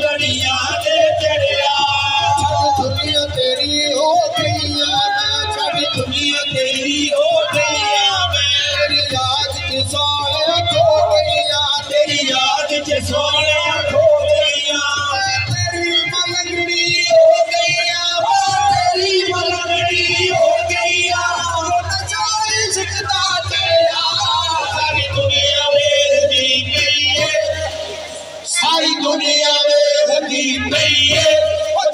गलियां दे चढ़िया दुनिया तेरी हो गई सारी दुनिया तेरी हो गई तेरी याद च सोने खो गई तेरी याद च सोने खो गई तेरी मलंगड़ी हो गई तेरी मलंगड़ी हो गई सारी सिकदा तेरा सारी दुनिया वेखदी गई है सारी दुनिया वेखदी गई है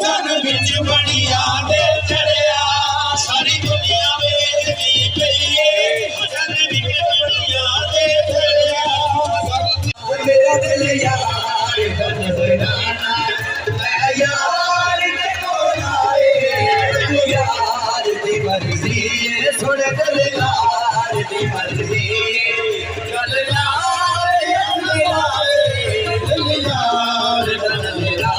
जन विच बड़िया दे चढ़िया सारी दुनिया वेखदी गई है जन विच बड़िया दे चढ़िया मेरा दिल यार बन बनाना मैं यार के कोल आए यार दी मर्जी है सुन दिल यार दी मर्जी चल यार दिल यार बन मेरा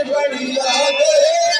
बढ़िया